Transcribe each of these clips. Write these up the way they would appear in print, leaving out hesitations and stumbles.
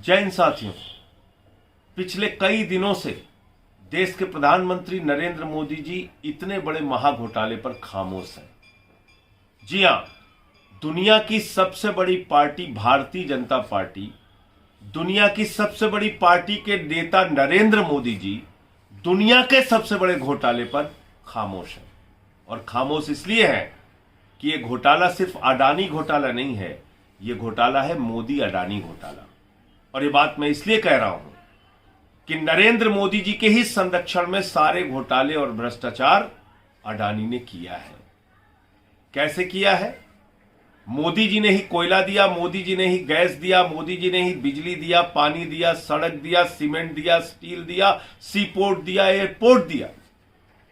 जय हिंद साथियों। पिछले कई दिनों से देश के प्रधानमंत्री नरेंद्र मोदी जी इतने बड़े महाघोटाले पर खामोश हैं। जी हां, दुनिया की सबसे बड़ी पार्टी भारतीय जनता पार्टी, दुनिया की सबसे बड़ी पार्टी के नेता नरेंद्र मोदी जी दुनिया के सबसे बड़े घोटाले पर खामोश हैं। और खामोश इसलिए है कि यह घोटाला सिर्फ अडानी घोटाला नहीं है, यह घोटाला है मोदी अडानी घोटाला। और ये बात मैं इसलिए कह रहा हूं कि नरेंद्र मोदी जी के ही संरक्षण में सारे घोटाले और भ्रष्टाचार अडानी ने किया है। कैसे किया है? मोदी जी ने ही कोयला दिया, मोदी जी ने ही गैस दिया, मोदी जी ने ही बिजली दिया, पानी दिया, सड़क दिया, सीमेंट दिया, स्टील दिया, सी पोर्ट दिया, एयरपोर्ट दिया।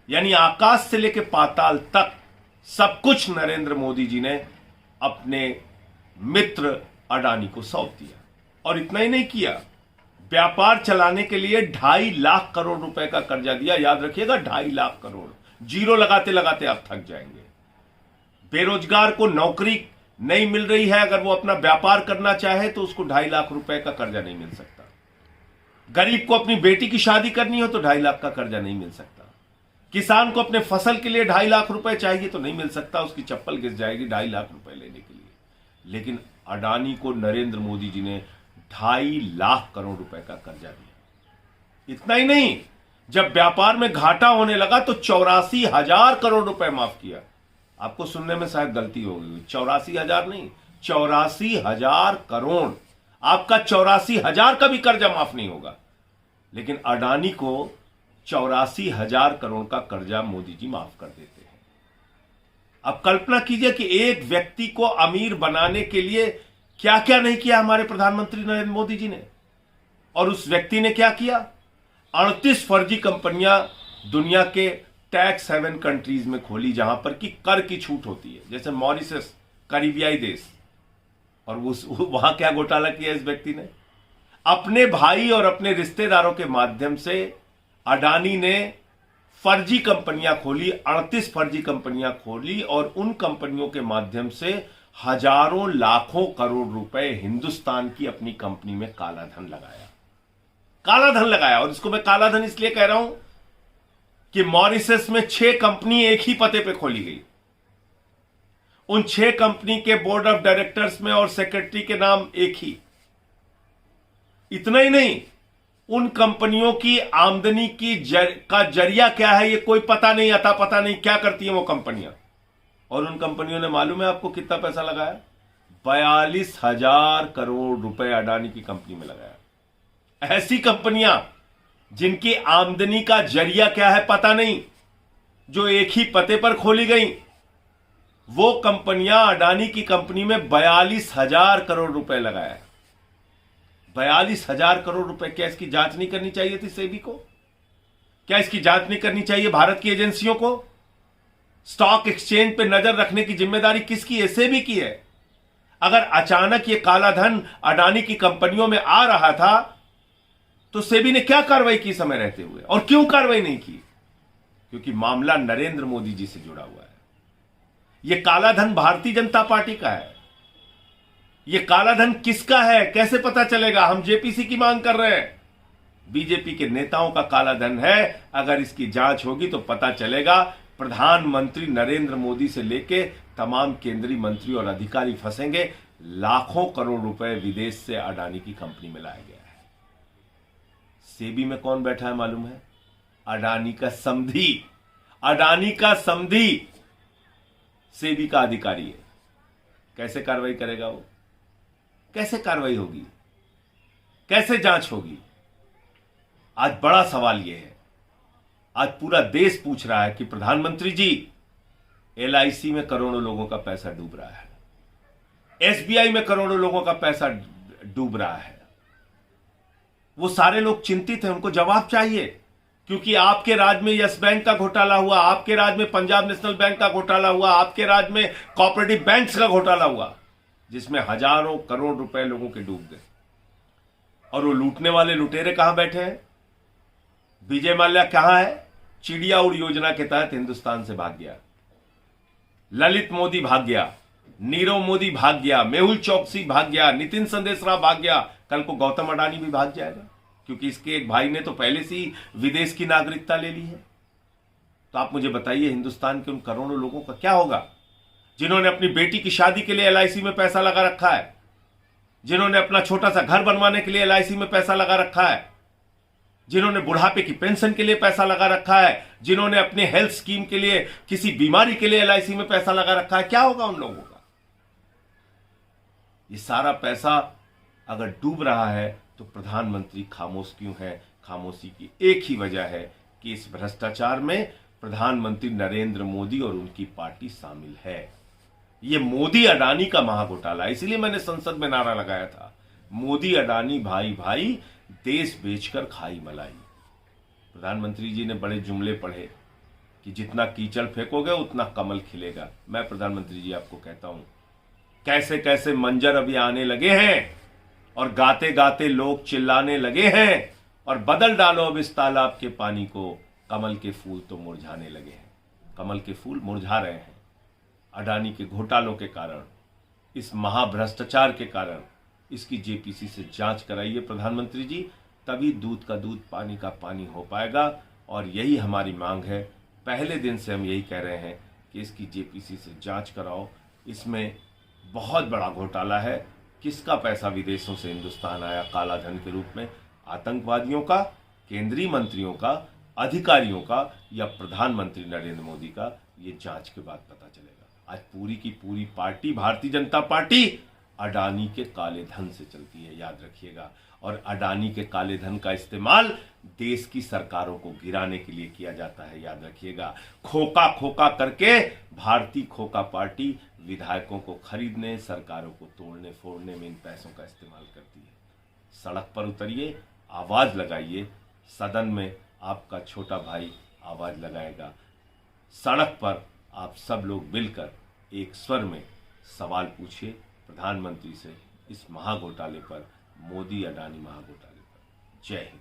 यानी आकाश से लेकर पाताल तक सब कुछ नरेंद्र मोदी जी ने अपने मित्र अडानी को सौंप दिया। और इतना ही नहीं किया, व्यापार चलाने के लिए 2.5 लाख करोड़ रुपए का कर्जा दिया। याद रखिएगा, 2.5 लाख करोड़। जीरो लगाते लगाते आप थक जाएंगे। बेरोजगार को नौकरी नहीं मिल रही है, अगर वो अपना व्यापार करना चाहे तो उसको 2.5 लाख रुपए का कर्जा नहीं मिल सकता। गरीब को अपनी बेटी की शादी करनी हो तो 2.5 लाख का कर्जा नहीं मिल सकता। किसान को अपने फसल के लिए 2.5 लाख रुपए चाहिए तो नहीं मिल सकता, उसकी चप्पल घिस जाएगी 2.5 लाख रुपए लेने के लिए। लेकिन अडानी को नरेंद्र मोदी जी ने 2.5 लाख करोड़ रुपए का कर्जा दिया। इतना ही नहीं, जब व्यापार में घाटा होने लगा तो 84,000 करोड़ रुपए माफ किया। आपको सुनने में शायद गलती हो गई, 84,000 नहीं, 84,000 करोड़। आपका 84,000 का भी कर्जा माफ नहीं होगा, लेकिन अडानी को 84,000 करोड़ का कर्जा मोदी जी माफ कर देते हैं। अब कल्पना कीजिए कि एक व्यक्ति को अमीर बनाने के लिए क्या क्या नहीं किया हमारे प्रधानमंत्री नरेंद्र मोदी जी ने। और उस व्यक्ति ने क्या किया? 38 फर्जी कंपनियां दुनिया के टैक्स हेवन कंट्रीज में खोली, जहां पर कि कर की छूट होती है, जैसे मॉरिशस, करीबियाई देश। और वहां क्या घोटाला किया इस व्यक्ति ने? अपने भाई और अपने रिश्तेदारों के माध्यम से अडानी ने फर्जी कंपनियां खोली, 38 फर्जी कंपनियां खोली, और उन कंपनियों के माध्यम से हजारों लाखों करोड़ रुपए हिंदुस्तान की अपनी कंपनी में काला धन लगाया। काला धन लगाया। और इसको मैं काला धन इसलिए कह रहा हूं कि मॉरिशस में 6 कंपनी एक ही पते पे खोली गई। उन 6 कंपनी के बोर्ड ऑफ डायरेक्टर्स में और सेक्रेटरी के नाम एक ही। इतना ही नहीं, उन कंपनियों की आमदनी का जरिया क्या है ये कोई पता नहीं, अता पता नहीं क्या करती हैं वो कंपनियां। और उन कंपनियों ने मालूम है आपको कितना पैसा लगाया? 42,000 करोड़ रुपए अडानी की कंपनी में लगाया। ऐसी कंपनियां जिनकी आमदनी का जरिया क्या है पता नहीं, जो एक ही पते पर खोली गई, वो कंपनियां अडानी की कंपनी में 42,000 करोड़ रुपए लगाया। 42,000 करोड़ रुपए। क्या इसकी जांच नहीं करनी चाहिए थी सेबी को? क्या इसकी जांच नहीं करनी चाहिए भारत की एजेंसियों को? स्टॉक एक्सचेंज पे नजर रखने की जिम्मेदारी किसकी है? सेबी की है। अगर अचानक ये काला धन अडानी की कंपनियों में आ रहा था तो सेबी ने क्या कार्रवाई की समय रहते हुए? और क्यों कार्रवाई नहीं की? क्योंकि मामला नरेंद्र मोदी जी से जुड़ा हुआ है। यह काला धन भारतीय जनता पार्टी का है। यह काला धन किसका है कैसे पता चलेगा? हम जेपीसी की मांग कर रहे हैं। बीजेपी के नेताओं का काला धन है। अगर इसकी जांच होगी तो पता चलेगा। प्रधानमंत्री नरेंद्र मोदी से लेके तमाम केंद्रीय मंत्री और अधिकारी फंसेंगे। लाखों करोड़ रुपए विदेश से अडानी की कंपनी में लाया गया है। सेबी में कौन बैठा है मालूम है? अडानी का समधी। अडानी का समधी सेबी का अधिकारी है। कैसे कार्रवाई करेगा वो? कैसे कार्रवाई होगी? कैसे जांच होगी? आज बड़ा सवाल यह है। आज पूरा देश पूछ रहा है कि प्रधानमंत्री जी, एलआईसी में करोड़ों लोगों का पैसा डूब रहा है, एसबीआई में करोड़ों लोगों का पैसा डूब रहा है। वो सारे लोग चिंतित हैं, उनको जवाब चाहिए। क्योंकि आपके राज्य में यस बैंक का घोटाला हुआ, आपके राज्य में पंजाब नेशनल बैंक का घोटाला हुआ, आपके राज्य में कोऑपरेटिव बैंक्स का घोटाला हुआ, जिसमें हजारों करोड़ रुपए लोगों के डूब गए। और वो लूटने वाले लुटेरे कहां बैठे हैं? विजय माल्या कहां है? चिड़िया उड़ योजना के तहत हिंदुस्तान से भाग गया। ललित मोदी भाग गया। नीरव मोदी भाग गया, मेहुल चौकसी भाग गया, नितिन संदेशरा भाग गया, कल को गौतम अडानी भी भाग जाएगा, क्योंकि इसके एक भाई ने तो पहले से ही विदेश की नागरिकता ले ली है। तो आप मुझे बताइए, हिंदुस्तान के उन करोड़ों लोगों का क्या होगा जिन्होंने अपनी बेटी की शादी के लिए एलआईसी में पैसा लगा रखा है, जिन्होंने अपना छोटा सा घर बनवाने के लिए एलआईसी में पैसा लगा रखा है, जिन्होंने बुढ़ापे की पेंशन के लिए पैसा लगा रखा है, जिन्होंने अपने हेल्थ स्कीम के लिए, किसी बीमारी के लिए एलआईसी में पैसा लगा रखा है। क्या होगा उन लोगों का? ये सारा पैसा अगर डूब रहा है तो प्रधानमंत्री खामोश क्यों है? खामोशी की एक ही वजह है कि इस भ्रष्टाचार में प्रधानमंत्री नरेंद्र मोदी और उनकी पार्टी शामिल है। ये मोदी अडानी का महाघोटाला है। इसलिए मैंने संसद में नारा लगाया था, मोदी अडानी भाई भाई, देश बेचकर खाई मलाई। प्रधानमंत्री जी ने बड़े जुमले पढ़े कि जितना कीचड़ फेंकोगे उतना कमल खिलेगा। मैं प्रधानमंत्री जी आपको कहता हूं, कैसे कैसे मंजर अभी आने लगे हैं और गाते गाते लोग चिल्लाने लगे हैं, और बदल डालो अब इस तालाब के पानी को, कमल के फूल तो मुरझाने लगे हैं। कमल के फूल मुरझा रहे हैं अडानी के घोटालों के कारण, इस महाभ्रष्टाचार के कारण। इसकी जेपीसी से जांच कराइए प्रधानमंत्री जी, तभी दूध का दूध पानी का पानी हो पाएगा। और यही हमारी मांग है, पहले दिन से हम यही कह रहे हैं कि इसकी जेपीसी से जांच कराओ। इसमें बहुत बड़ा घोटाला है। किसका पैसा विदेशों से हिंदुस्तान आया काला धन के रूप में? आतंकवादियों का, केंद्रीय मंत्रियों का, अधिकारियों का, या प्रधानमंत्री नरेंद्र मोदी का? ये जांच के बाद पता चलेगा। आज पूरी की पूरी पार्टी, भारतीय जनता पार्टी, अडानी के काले धन से चलती है, याद रखिएगा। और अडानी के काले धन का इस्तेमाल देश की सरकारों को गिराने के लिए किया जाता है, याद रखिएगा। खोखा खोखा करके भारतीय खोखा पार्टी विधायकों को खरीदने, सरकारों को तोड़ने फोड़ने में इन पैसों का इस्तेमाल करती है। सड़क पर उतरिए, आवाज लगाइए। सदन में आपका छोटा भाई आवाज लगाएगा। सड़क पर आप सब लोग मिलकर एक स्वर में सवाल पूछिए प्रधानमंत्री से, इस महाघोटाले पर, मोदी अडानी महाघोटाले पर। जय हिंद।